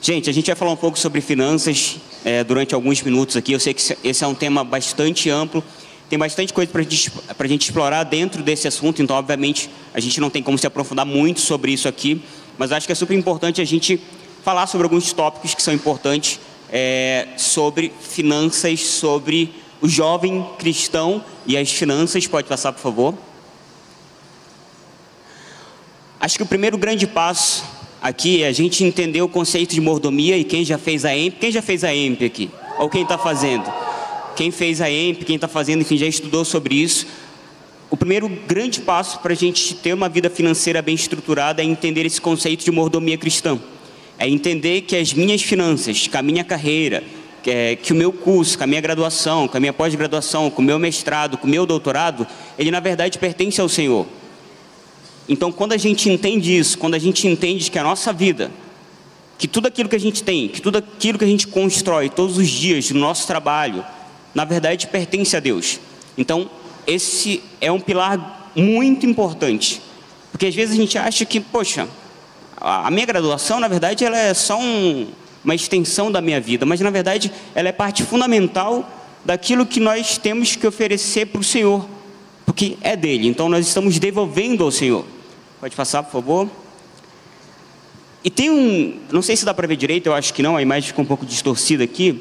Gente, a gente vai falar um pouco sobre finanças durante alguns minutos aqui. Eu sei que esse é um tema bastante amplo, tem bastante coisa para a gente explorar dentro desse assunto, então, obviamente, a gente não tem como se aprofundar muito sobre isso aqui, mas acho que é super importante a gente falar sobre alguns tópicos que são importantes sobre finanças, sobre o jovem cristão e as finanças. Pode passar, por favor. Acho que o primeiro grande passo aqui é a gente entender o conceito de mordomia. E quem já fez a EMP? Quem já fez a EMP aqui? Ou quem está fazendo? Quem fez a EMP, quem está fazendo, enfim, já estudou sobre isso. O primeiro grande passo para a gente ter uma vida financeira bem estruturada é entender esse conceito de mordomia cristã. É entender que as minhas finanças, que a minha carreira, que o meu curso, com a minha graduação, com a minha pós-graduação, com o meu mestrado, com o meu doutorado, ele na verdade pertence ao Senhor. Então, quando a gente entende isso, quando a gente entende que a nossa vida, que tudo aquilo que a gente tem, que tudo aquilo que a gente constrói todos os dias no nosso trabalho, na verdade pertence a Deus. Então, esse é um pilar muito importante. Porque às vezes a gente acha que, poxa, a minha graduação, na verdade, ela é só uma extensão da minha vida, mas na verdade ela é parte fundamental daquilo que nós temos que oferecer para o Senhor, porque é dele, então nós estamos devolvendo ao Senhor. Pode passar, por favor. E tem não sei se dá para ver direito, eu acho que não, a imagem ficou um pouco distorcida aqui,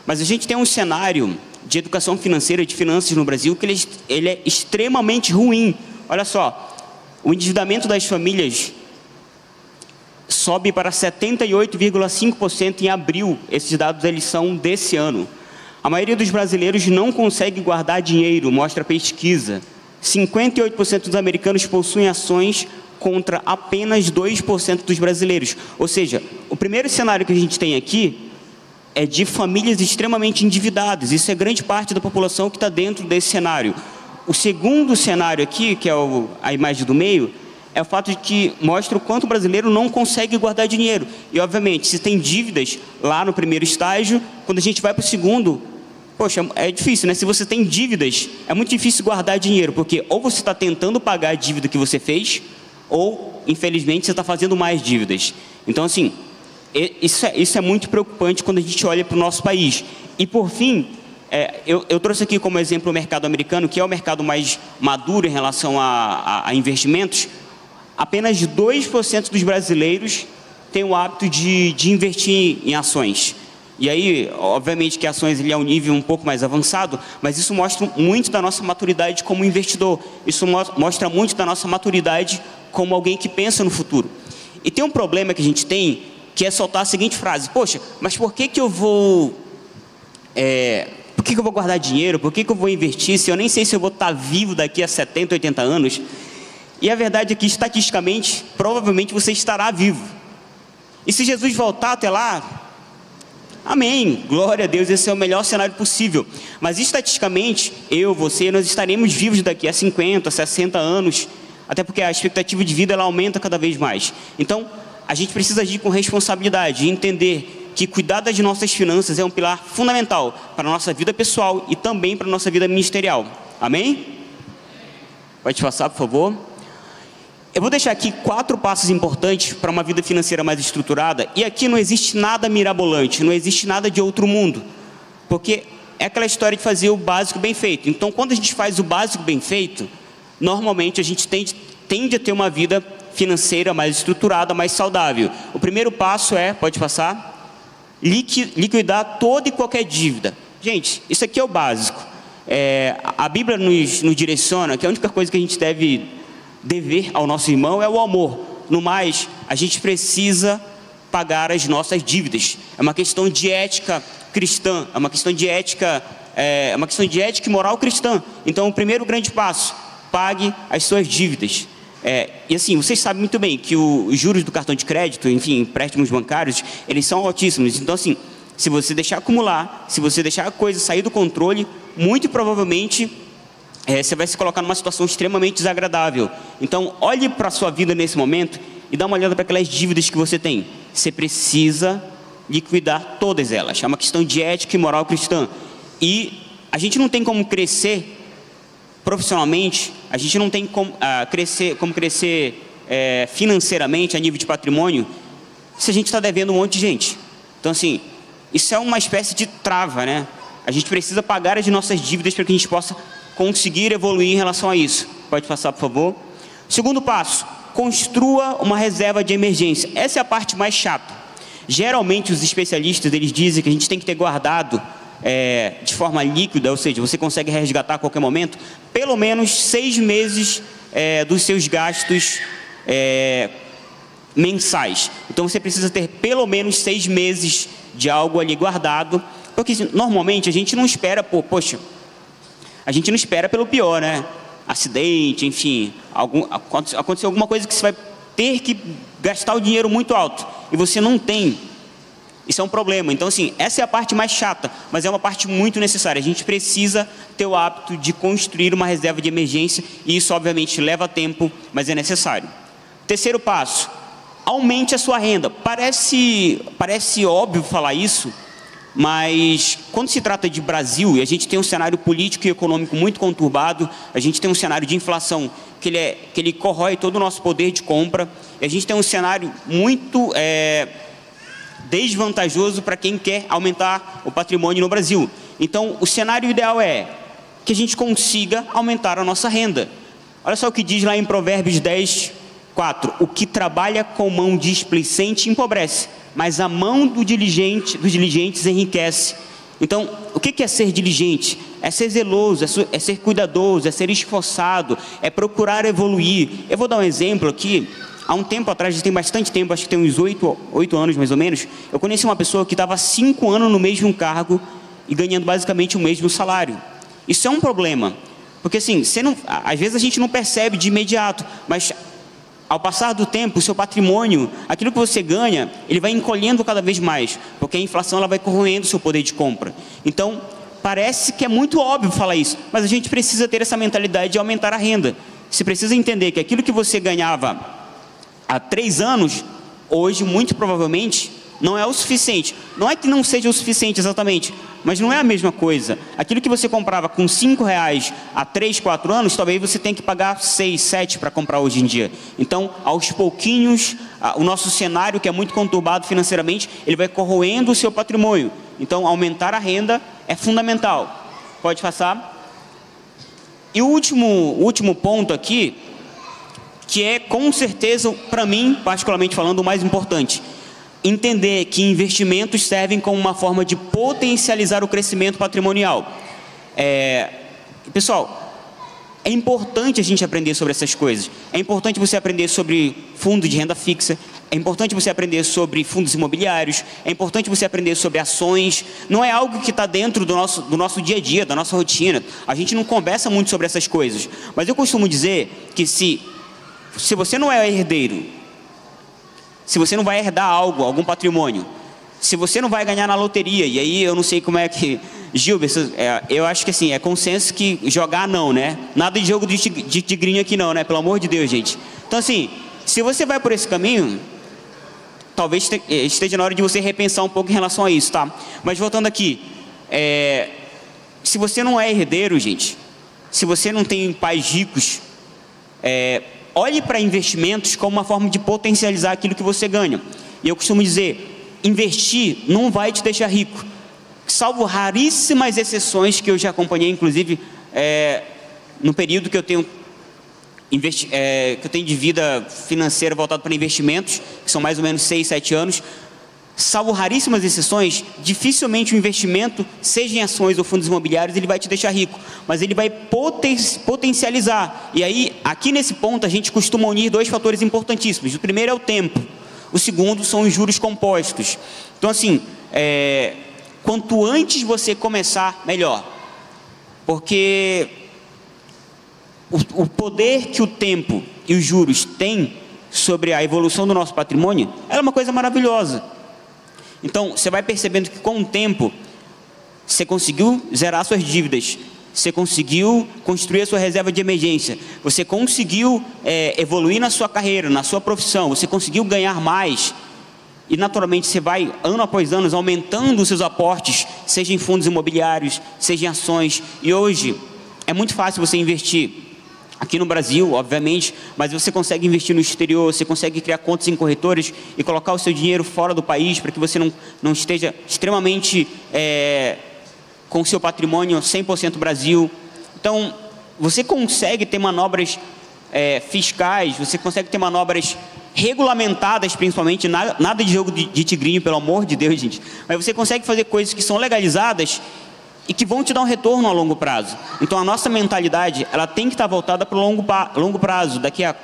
mas a gente tem um cenário de educação financeira, de finanças no Brasil, que ele é extremamente ruim. Olha só, o endividamento das famílias sobe para 78,5% em abril. Esses dados eles são desse ano. A maioria dos brasileiros não consegue guardar dinheiro, mostra a pesquisa. 58% dos americanos possuem ações contra apenas 2% dos brasileiros. Ou seja, o primeiro cenário que a gente tem aqui é de famílias extremamente endividadas. Isso é grande parte da população que está dentro desse cenário. O segundo cenário aqui, que é a imagem do meio, é o fato de que mostra o quanto o brasileiro não consegue guardar dinheiro. E, obviamente, se tem dívidas lá no primeiro estágio, quando a gente vai para o segundo, poxa, é difícil, né? Se você tem dívidas, é muito difícil guardar dinheiro, porque ou você está tentando pagar a dívida que você fez, ou, infelizmente, você está fazendo mais dívidas. Então, assim, isso é muito preocupante quando a gente olha para o nosso país. E, por fim, eu trouxe aqui como exemplo o mercado americano, que é o mercado mais maduro em relação a investimentos. Apenas 2% dos brasileiros têm o hábito de investir em ações. E aí, obviamente que ações é um nível um pouco mais avançado, mas isso mostra muito da nossa maturidade como investidor. Isso mostra muito da nossa maturidade como alguém que pensa no futuro. E tem um problema que a gente tem, que é soltar a seguinte frase: poxa, mas por que eu vou guardar dinheiro? Por que eu vou investir se eu nem sei se eu vou estar vivo daqui a 70, 80 anos? E a verdade é que, estatisticamente, provavelmente você estará vivo. E se Jesus voltar até lá, amém, glória a Deus, esse é o melhor cenário possível. Mas estatisticamente, você, nós estaremos vivos daqui a 50, 60 anos, até porque a expectativa de vida ela aumenta cada vez mais. Então, a gente precisa agir com responsabilidade e entender que cuidar das nossas finanças é um pilar fundamental para a nossa vida pessoal e também para a nossa vida ministerial. Amém? Pode passar, por favor. Eu vou deixar aqui 4 passos importantes para uma vida financeira mais estruturada. E aqui não existe nada mirabolante, não existe nada de outro mundo. Porque é aquela história de fazer o básico bem feito. Então, quando a gente faz o básico bem feito, normalmente a gente tende a ter uma vida financeira mais estruturada, mais saudável. O primeiro passo pode passar, liquidar toda e qualquer dívida. Gente, isso aqui é o básico. A Bíblia nos direciona que a única coisa que a gente deve dever ao nosso irmão é o amor. No mais, a gente precisa pagar as nossas dívidas. É uma questão de ética cristã, é uma questão de ética e moral cristã. Então, o primeiro grande passo: pague as suas dívidas. E assim, vocês sabem muito bem que os juros do cartão de crédito, enfim, empréstimos bancários, eles são altíssimos. Então, assim, se você deixar acumular, se você deixar a coisa sair do controle, muito provavelmente você vai se colocar numa situação extremamente desagradável. Então, olhe para a sua vida nesse momento e dá uma olhada para aquelas dívidas que você tem. Você precisa liquidar todas elas. É uma questão de ética e moral cristã. E a gente não tem como crescer profissionalmente, a gente não tem como crescer financeiramente a nível de patrimônio, se a gente está devendo um monte de gente. Então, assim, isso é uma espécie de trava, né? A gente precisa pagar as nossas dívidas para que a gente possa conseguir evoluir em relação a isso. Pode passar, por favor. Segundo passo, construa uma reserva de emergência. Essa é a parte mais chata. Geralmente, os especialistas, eles dizem que a gente tem que ter guardado de forma líquida, ou seja, você consegue resgatar a qualquer momento, pelo menos 6 meses dos seus gastos mensais. Então, você precisa ter pelo menos 6 meses de algo ali guardado, porque normalmente a gente não espera, a gente não espera pelo pior, né? Acidente, enfim, aconteceu alguma coisa que você vai ter que gastar o dinheiro muito alto e você não tem. Isso é um problema. Então, assim, essa é a parte mais chata, mas é uma parte muito necessária. A gente precisa ter o hábito de construir uma reserva de emergência e isso, obviamente, leva tempo, mas é necessário. Terceiro passo, aumente a sua renda. Parece óbvio falar isso, mas quando se trata de Brasil, e a gente tem um cenário político e econômico muito conturbado, a gente tem um cenário de inflação que ele corrói todo o nosso poder de compra, e a gente tem um cenário muito desvantajoso para quem quer aumentar o patrimônio no Brasil. Então, o cenário ideal é que a gente consiga aumentar a nossa renda. Olha só o que diz lá em Provérbios 10:4. O que trabalha com mão displicente empobrece, mas a mão dos diligentes enriquece. Então, o que é ser diligente? É ser zeloso, é ser cuidadoso, é ser esforçado, é procurar evoluir. Eu vou dar um exemplo aqui. Há um tempo atrás, já tem bastante tempo, acho que tem uns 8 anos mais ou menos, eu conheci uma pessoa que estava 5 anos no mesmo cargo e ganhando basicamente o mesmo salário. Isso é um problema, porque assim, às vezes a gente não percebe de imediato, mas ao passar do tempo, o seu patrimônio, aquilo que você ganha, ele vai encolhendo cada vez mais, porque a inflação ela vai corroendo o seu poder de compra. Então, parece que é muito óbvio falar isso, mas a gente precisa ter essa mentalidade de aumentar a renda. Você precisa entender que aquilo que você ganhava há 3 anos, hoje, muito provavelmente, não é o suficiente. Não é que não seja o suficiente exatamente, mas não é a mesma coisa. Aquilo que você comprava com R$5 há 3, 4 anos, talvez você tenha que pagar 6, 7 para comprar hoje em dia. Então, aos pouquinhos, o nosso cenário, que é muito conturbado financeiramente, ele vai corroendo o seu patrimônio. Então, aumentar a renda é fundamental. Pode passar. E o último ponto aqui, que é com certeza, para mim, particularmente falando, o mais importante. Entender que investimentos servem como uma forma de potencializar o crescimento patrimonial. Pessoal, é importante a gente aprender sobre essas coisas. É importante você aprender sobre fundo de renda fixa. É importante você aprender sobre fundos imobiliários. É importante você aprender sobre ações. Não é algo que está dentro do nosso dia a dia, da nossa rotina. A gente não conversa muito sobre essas coisas. Mas eu costumo dizer que se você não é herdeiro, se você não vai herdar algum patrimônio, se você não vai ganhar na loteria, e aí eu não sei como é que... Gilber, eu acho que assim, é consenso que jogar não, né? Nada de jogo de tigrinho aqui não, né? Pelo amor de Deus, gente. Então assim, se você vai por esse caminho, talvez esteja na hora de você repensar um pouco em relação a isso, tá? Mas voltando aqui, se você não é herdeiro, gente, se você não tem pais ricos, olhe para investimentos como uma forma de potencializar aquilo que você ganha. E eu costumo dizer, investir não vai te deixar rico. Salvo raríssimas exceções que eu já acompanhei, inclusive, no período que eu tenho de vida financeira voltado para investimentos, que são mais ou menos 6, 7 anos. Salvo raríssimas exceções, dificilmente o investimento, seja em ações ou fundos imobiliários, ele vai te deixar rico, mas ele vai potencializar. E aí, aqui nesse ponto, a gente costuma unir 2 fatores importantíssimos. O primeiro é o tempo, o segundo são os juros compostos. Então, assim, quanto antes você começar, melhor. Porque o poder que o tempo e os juros têm sobre a evolução do nosso patrimônio é uma coisa maravilhosa. Então, você vai percebendo que com o tempo, você conseguiu zerar suas dívidas, você conseguiu construir a sua reserva de emergência, você conseguiu evoluir na sua carreira, na sua profissão, você conseguiu ganhar mais. E naturalmente você vai, ano após ano, aumentando os seus aportes, seja em fundos imobiliários, seja em ações. E hoje, é muito fácil você investir aqui no Brasil, obviamente, mas você consegue investir no exterior, você consegue criar contas em corretoras e colocar o seu dinheiro fora do país para que você não esteja extremamente com o seu patrimônio 100% Brasil. Então, você consegue ter manobras fiscais, você consegue ter manobras regulamentadas, principalmente, nada de jogo de tigrinho, pelo amor de Deus, gente, mas você consegue fazer coisas que são legalizadas e que vão te dar um retorno a longo prazo. Então, a nossa mentalidade, ela tem que estar voltada para o longo prazo, daqui a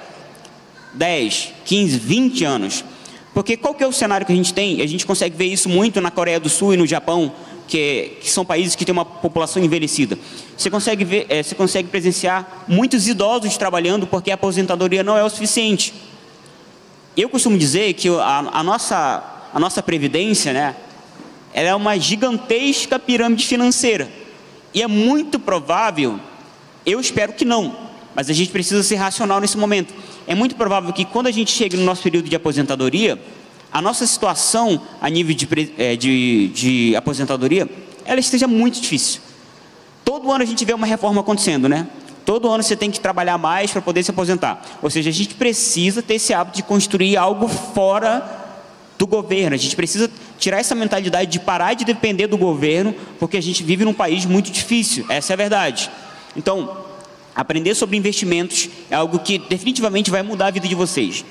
10, 15, 20 anos. Porque qual que é o cenário que a gente tem? A gente consegue ver isso muito na Coreia do Sul e no Japão, que são países que têm uma população envelhecida. Você consegue ver, você consegue presenciar muitos idosos trabalhando porque a aposentadoria não é o suficiente. Eu costumo dizer que a nossa previdência, né, ela é uma gigantesca pirâmide financeira. E é muito provável, eu espero que não, mas a gente precisa ser racional nesse momento. É muito provável que quando a gente chegue no nosso período de aposentadoria, a nossa situação a nível de aposentadoria, ela esteja muito difícil. Todo ano a gente vê uma reforma acontecendo, né? Todo ano você tem que trabalhar mais para poder se aposentar. Ou seja, a gente precisa ter esse hábito de construir algo fora do governo. A gente precisa tirar essa mentalidade de parar de depender do governo, porque a gente vive num país muito difícil. Essa é a verdade. Então, aprender sobre investimentos é algo que definitivamente vai mudar a vida de vocês.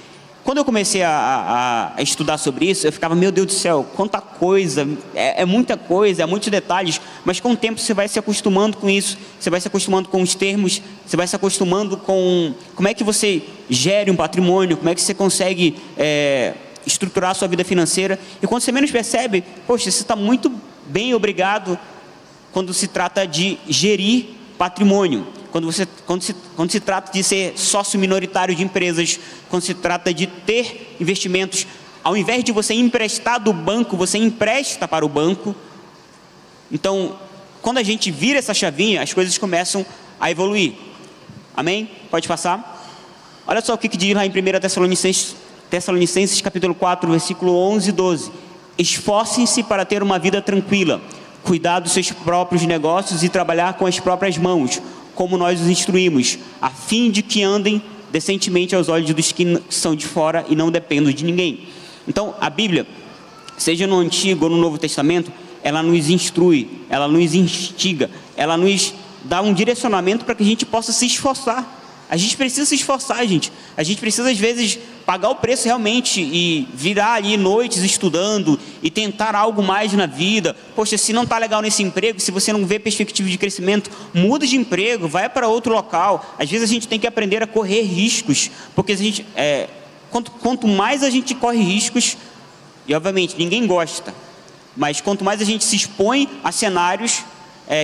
Quando eu comecei a estudar sobre isso, eu ficava, meu Deus do céu, quanta coisa, é muita coisa, é muitos detalhes, mas com o tempo você vai se acostumando com isso, você vai se acostumando com os termos, você vai se acostumando com como é que você gere um patrimônio, como é que você consegue estruturar a sua vida financeira, e quando você menos percebe, poxa, você está muito bem, obrigado, quando se trata de gerir patrimônio. Quando se trata de ser sócio minoritário de empresas, quando se trata de ter investimentos, ao invés de você emprestar do banco, você empresta para o banco. Então, quando a gente vira essa chavinha, as coisas começam a evoluir. Amém? Pode passar? Olha só o que diz lá em 1 Tessalonicenses capítulo 4, versículo 11 e 12. Esforcem-se para ter uma vida tranquila, cuidar dos seus próprios negócios e trabalhar com as próprias mãos, como nós os instruímos, a fim de que andem decentemente aos olhos dos que são de fora e não dependam de ninguém. Então, a Bíblia, seja no Antigo ou no Novo Testamento, ela nos instrui, ela nos instiga, ela nos dá um direcionamento para que a gente possa se esforçar. A gente precisa se esforçar, gente. A gente precisa, às vezes, pagar o preço realmente e virar ali noites estudando e tentar algo mais na vida. Poxa, se não está legal nesse emprego, se você não vê perspectiva de crescimento, muda de emprego, vai para outro local. Às vezes a gente tem que aprender a correr riscos, porque a gente, quanto mais a gente corre riscos, e obviamente ninguém gosta, mas quanto mais a gente se expõe a cenários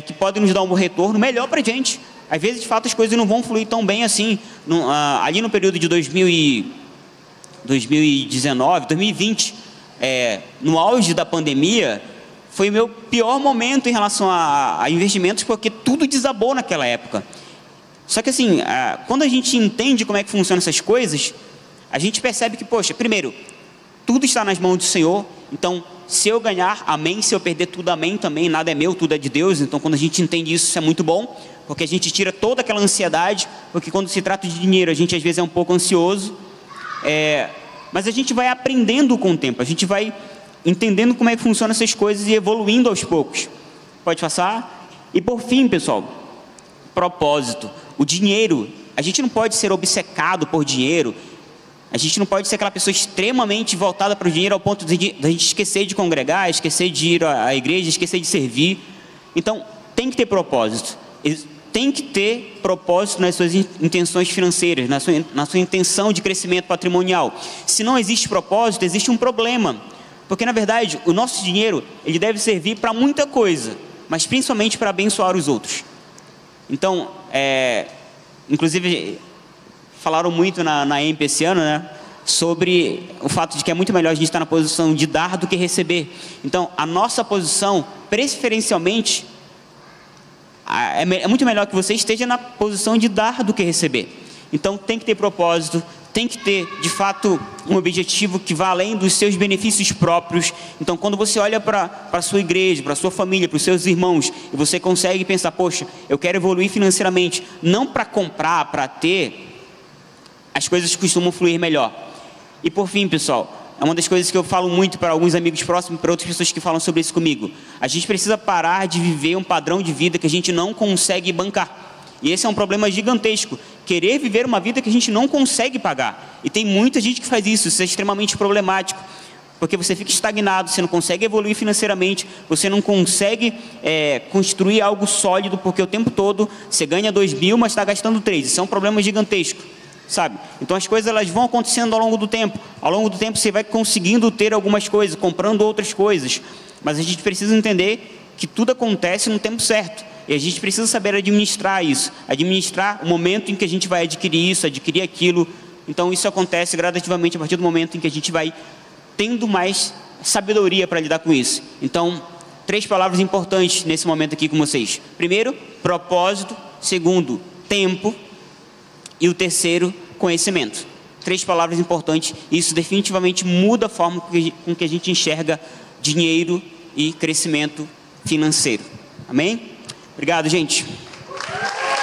que podem nos dar um bom retorno, melhor para a gente. Às vezes, de fato, as coisas não vão fluir tão bem assim. Ali no período de 2019, 2020, no auge da pandemia, foi o meu pior momento em relação a investimentos, porque tudo desabou naquela época. Só que assim, quando a gente entende como é que funcionam essas coisas, a gente percebe que, poxa, primeiro, tudo está nas mãos do Senhor. Então, se eu ganhar, amém. Se eu perder tudo, amém também. Nada é meu, tudo é de Deus. Então, quando a gente entende isso, isso é muito bom, porque a gente tira toda aquela ansiedade, porque quando se trata de dinheiro, a gente às vezes é um pouco ansioso, mas a gente vai aprendendo com o tempo, a gente vai entendendo como é que funcionam essas coisas e evoluindo aos poucos. Pode passar? E por fim, pessoal, propósito. O dinheiro, a gente não pode ser obcecado por dinheiro, a gente não pode ser aquela pessoa extremamente voltada para o dinheiro ao ponto de a gente esquecer de congregar, esquecer de ir à igreja, esquecer de servir. Então, tem que ter propósito. Tem que ter propósito nas suas intenções financeiras, na sua intenção de crescimento patrimonial. Se não existe propósito, existe um problema. Porque, na verdade, o nosso dinheiro, ele deve servir para muita coisa, mas principalmente para abençoar os outros. Então, inclusive, falaram muito na EMP esse ano, né, sobre o fato de que é muito melhor a gente estar na posição de dar do que receber. Então, a nossa posição, preferencialmente, é muito melhor que você esteja na posição de dar do que receber. Então, tem que ter propósito, tem que ter, de fato, um objetivo que vá além dos seus benefícios próprios. Então, quando você olha para a sua igreja, para a sua família, para os seus irmãos, e você consegue pensar, poxa, eu quero evoluir financeiramente, não para comprar, para ter, as coisas costumam fluir melhor. E por fim, pessoal, é uma das coisas que eu falo muito para alguns amigos próximos, para outras pessoas que falam sobre isso comigo. A gente precisa parar de viver um padrão de vida que a gente não consegue bancar. E esse é um problema gigantesco. Querer viver uma vida que a gente não consegue pagar. E tem muita gente que faz isso. Isso é extremamente problemático. Porque você fica estagnado, você não consegue evoluir financeiramente, você não consegue construir algo sólido, porque o tempo todo você ganha 2.000, mas está gastando 3. Isso é um problema gigantesco, sabe? Então as coisas elas vão acontecendo ao longo do tempo. Ao longo do tempo você vai conseguindo ter algumas coisas, comprando outras coisas. Mas a gente precisa entender que tudo acontece no tempo certo. E a gente precisa saber administrar isso, administrar o momento em que a gente vai adquirir isso, adquirir aquilo. Então isso acontece gradativamente a partir do momento em que a gente vai tendo mais sabedoria para lidar com isso. Então, 3 palavras importantes nesse momento aqui com vocês. Primeiro, propósito. Segundo, tempo. E o terceiro, conhecimento. 3 palavras importantes. Isso definitivamente muda a forma com que a gente enxerga dinheiro e crescimento financeiro. Amém? Obrigado, gente.